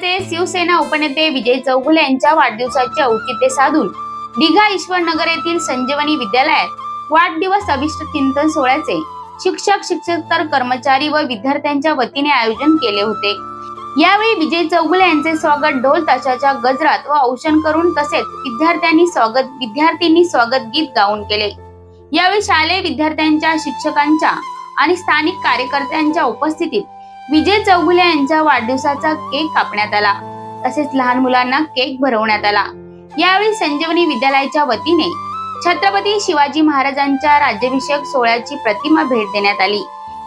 जिल्ह्याचे शिवसेना उपनेते विजय चौगुले यांच्या वाढदिवसाचे औचित्य साधून दिघा ईश्वरनगर येथील संजीवनी विद्यालयात वाढदिवस अभिष्ट चिंतन सोहळ्याचे शिक्षक, शिक्षकेतर कर्मचारी व विद्यार्थ्यांच्या वतीने आयोजन केले होते। यावेळी विजय चौगुले यांचे स्वागत ढोल ताशाच्या गजरात व औषण करून तसेच विद्यार्थ्यांनी स्वागत गीत गाऊन केले। यावेळी शालेय विद्यार्थ्यांच्या, शिक्षकांच्या आणि स्थानिक कार्यकर्त्यांच्या उपस्थितीत विजय चौगुले यांच्या वाढदिवसाचा केक कापण्यात आला, तसेच लहान मुलांना केक भरवण्यात आला। यावेळी संजीवनी विद्यालयाच्या वतीने छत्रपती शिवाजी महाराजांच्या राज्याभिषेक सोहळ्याची प्रतिमा भेट देण्यात आली।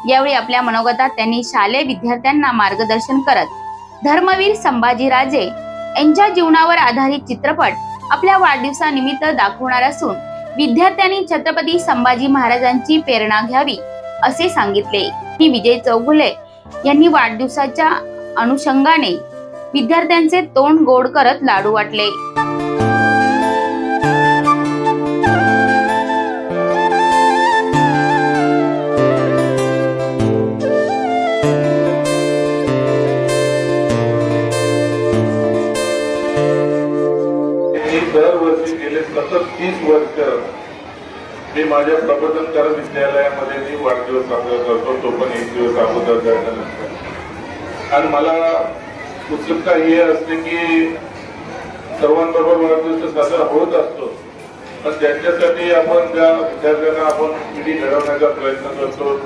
यावेळी आपल्या मनोगतात त्यांनी शालेय विद्यार्थ्यांना मार्गदर्शन करत धर्मवीर संभाजीराजे यांच्या जीवनावर आधारित चित्रपट आपल्या वाढदिवसानिमित्त दाखवणार असून विद्यार्थ्यांनी छत्रपती संभाजी महाराजांची प्रेरणा घ्यावी असे सांगितले। विजय चौगुले यांनी वाढदिवसाच्या अनुषंगाने विद्यार्थ्यांचे तोंड गोड करत लाडू वाटले। दरवर्षी गेले सतत 30 वर्ष मी माझ्या प्रबोधनकार विद्यालयामध्ये मी वाढदिवस साजरा करतो, तो पण एक दिवस अगोदर झाल्यानंतर। आणि मला उत्सुकता ही असते की सर्वांबरोबर वाढदिवस साजरा होत असतो, पण ज्यांच्यासाठी आपण ज्या विद्यार्थ्यांना आपण पिढी घडवण्याचा प्रयत्न करतो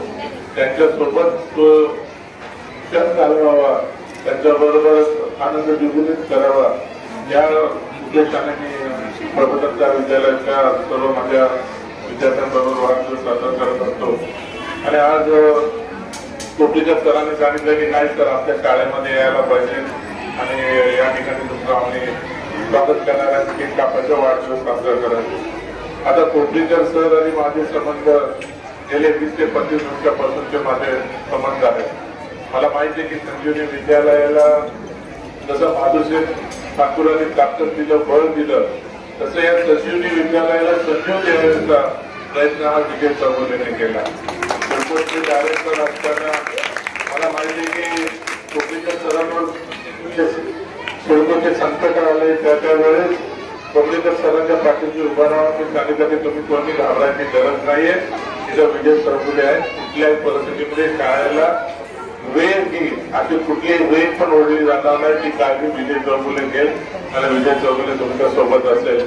त्यांच्यासोबत तो क्षण घालवावा, त्यांच्याबरोबर आनंद द्विगुणित करावा या उद्देशाने मी प्रबोधनकार विद्यालयाच्या सर्व माझ्या विद्यार्थ्यांबरोबर वाढदिवस साजरा करत असतो। आणि आज कोटीच्या सरांनी सांगितलं की नाही सर, आपल्या शाळेमध्ये यायला पाहिजे आणि या ठिकाणी तुमचं आम्ही स्वागत करणाऱ्या केक कापायचा वाढदिवस साजरा करायचा। आता कोटीकर सर आणि माझे संबंध गेले 20 ते 25 वर्षापासूनचे माझे संबंध आहेत। मला माहिती आहे की संजीवनी विद्यालयाला जसं माधुशेठ ठाकूरांनी ताकद दिलं, बळ दिलं, तसं या संजीवनी विद्यालयाला संजीव देण्याचा प्रयत्न हा विजय चौगुलेने केला। बिलकुल डायरेक्टर असताना मला माहिती आहे की कोकणीच्या सरांवर बिलकुलचे संकट आले, त्यावेळेस कोकणीकर सरांच्या पाठीशी उभा राहून मी सांगितलं की तुम्ही कोणी घाबरायची गरज नाहीये, तिथं विजय चौगुले आहे, कुठल्याही परिस्थितीमध्ये शाळेला वेळ घेईल, अशी कुठलीही वेळ पण ओढली जाणार नाही, ती काळजी विजय चौगुले घेईल आणि विजय चौगुले तुमच्या सोबत असेल।